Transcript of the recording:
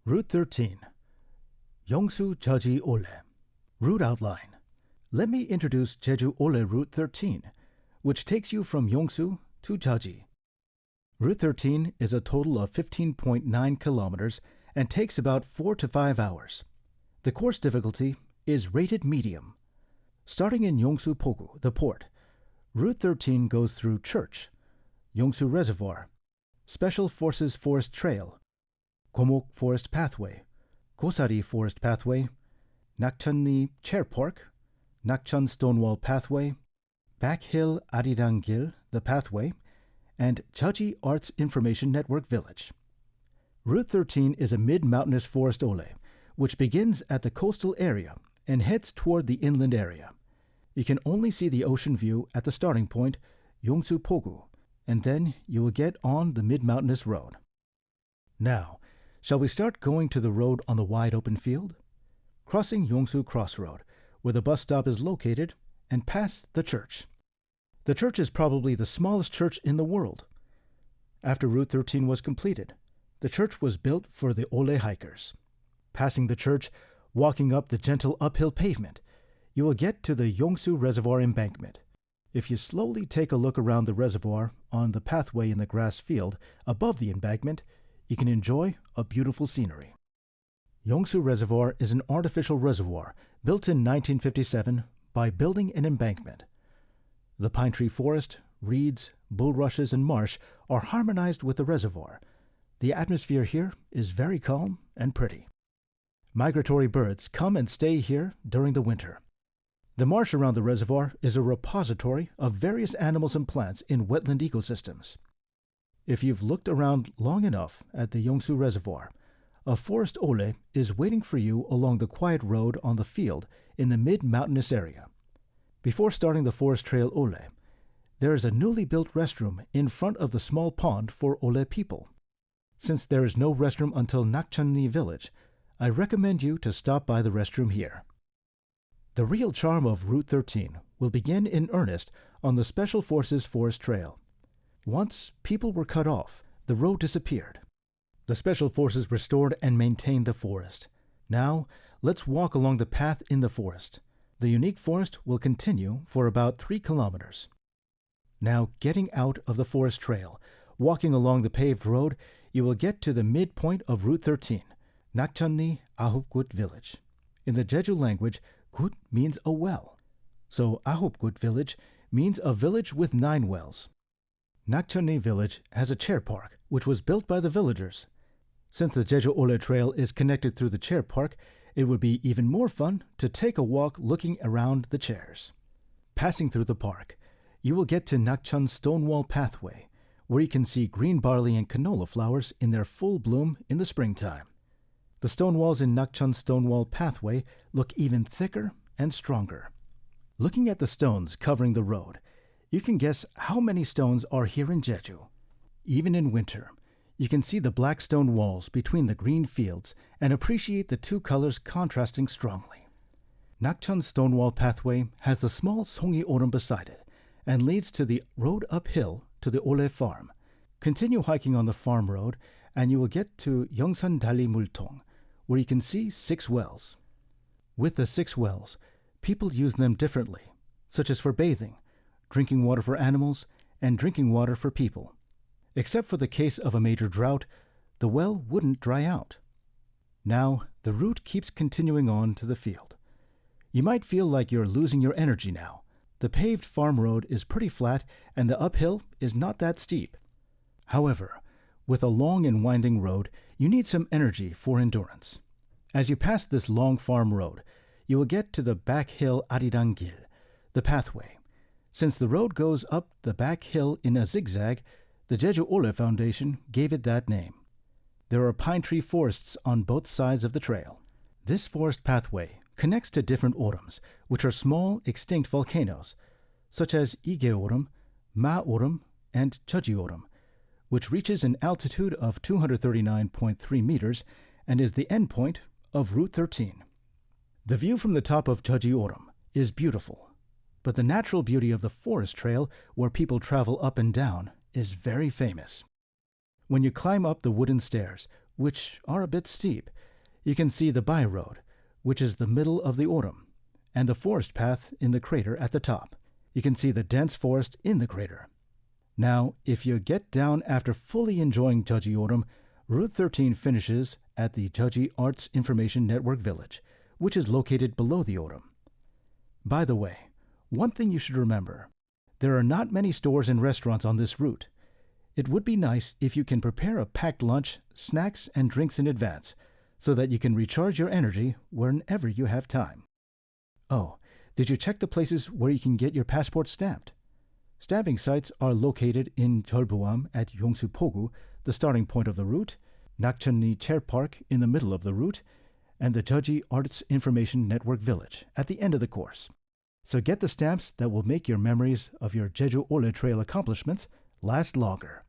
Route 13. Yongsu-Jeoji Olle. Route outline. Let me introduce Jeju Olle Route 13, which takes you from Yongsu to Jeoji. Route 13 is a total of 15.9 kilometers and takes about 4 to 5 hours. The course difficulty is rated medium. Starting in Yongsu-Pogu, the port, Route 13 goes through Church, Yongsu Reservoir, Special Forces Forest Trail, Gomok Forest Pathway, Gosari Forest Pathway, Nakcheonni Chair Park, Nakcheon Stonewall Pathway, Back Hill Arirang-gil, the pathway, and Jeoji Arts Information Network Village. Route 13 is a mid-mountainous forest ole, which begins at the coastal area and heads toward the inland area. You can only see the ocean view at the starting point, Yongsu-Pogu, and then you will get on the mid-mountainous road. Now, shall we start going to the road on the wide open field? Crossing Yongsu Crossroad, where the bus stop is located, and past the church. The church is probably the smallest church in the world. After Route 13 was completed, the church was built for the Ole hikers. Passing the church, walking up the gentle uphill pavement, you will get to the Yongsu Reservoir embankment. If you slowly take a look around the reservoir on the pathway in the grass field above the embankment, you can enjoy a beautiful scenery. Yongsu Reservoir is an artificial reservoir built in 1957 by building an embankment. The pine tree forest, reeds, bulrushes, and marsh are harmonized with the reservoir. The atmosphere here is very calm and pretty. Migratory birds come and stay here during the winter. The marsh around the reservoir is a repository of various animals and plants in wetland ecosystems. If you've looked around long enough at the Yongsu Reservoir, a forest ole is waiting for you along the quiet road on the field in the mid-mountainous area. Before starting the forest trail ole, there is a newly built restroom in front of the small pond for ole people. Since there is no restroom until Nakcheonni village, I recommend you to stop by the restroom here. The real charm of Route 13 will begin in earnest on the Special Forces Forest Trail. Once people were cut off, the road disappeared. The Special Forces restored and maintained the forest. Now, let's walk along the path in the forest. The unique forest will continue for about 3 kilometers. Now, getting out of the forest trail, walking along the paved road, you will get to the midpoint of Route 13, Nakcheonni Ahupgut village. In the Jeju language, Gut means a well. So Ahupgut village means a village with 9 wells. Nakcheonni village has a chair park, which was built by the villagers. Since the Jeju Olle Trail is connected through the chair park, it would be even more fun to take a walk looking around the chairs. Passing through the park, you will get to Nakcheon Stonewall Pathway, where you can see green barley and canola flowers in their full bloom in the springtime. The stone walls in Nakcheon Stonewall Pathway look even thicker and stronger. Looking at the stones covering the road, you can guess how many stones are here in Jeju. Even in winter, you can see the black stone walls between the green fields and appreciate the 2 colors contrasting strongly. Nakcheon Stonewall Pathway has a small Songi Orem beside it and leads to the road uphill to the Ole farm. Continue hiking on the farm road and you will get to Yongsan Dali Multong, where you can see 6 wells. With the 6 wells, people use them differently, such as for bathing, drinking water for animals, and drinking water for people. Except for the case of a major drought, the well wouldn't dry out. Now, the route keeps continuing on to the field. You might feel like you're losing your energy now. The paved farm road is pretty flat and the uphill is not that steep. However, with a long and winding road, you need some energy for endurance. As you pass this long farm road, you will get to the Back Hill Arirang-gil, the pathway. Since the road goes up the back hill in a zigzag, the Jeju Olle Foundation gave it that name. There are pine tree forests on both sides of the trail. This forest pathway connects to different orems, which are small, extinct volcanoes, such as Ige Orem, Ma Orem, and Jeoji Orem, which reaches an altitude of 239.3 meters and is the endpoint of Route 13. The view from the top of Jeoji Orem is beautiful, but the natural beauty of the forest trail, where people travel up and down, is very famous. When you climb up the wooden stairs, which are a bit steep. You can see the by road, which is the middle of the Orem, and the forest path in the crater at the top. You can see the dense forest in the crater. Now, if you get down after fully enjoying Jeju Orem, Route 13 finishes at the Jeju Arts Information Network Village, which is located below the Orem. By the way, one thing you should remember, there are not many stores and restaurants on this route. It would be nice if you can prepare a packed lunch, snacks, and drinks in advance, so that you can recharge your energy whenever you have time. Oh, did you check the places where you can get your passport stamped? Stamping sites are located in Jeolbuam at Yongsu-Pogu, the starting point of the route, Nakcheonni Chair Park in the middle of the route, and the Jeju Arts Information Network Village at the end of the course. So get the stamps that will make your memories of your Jeju Olle Trail accomplishments last longer.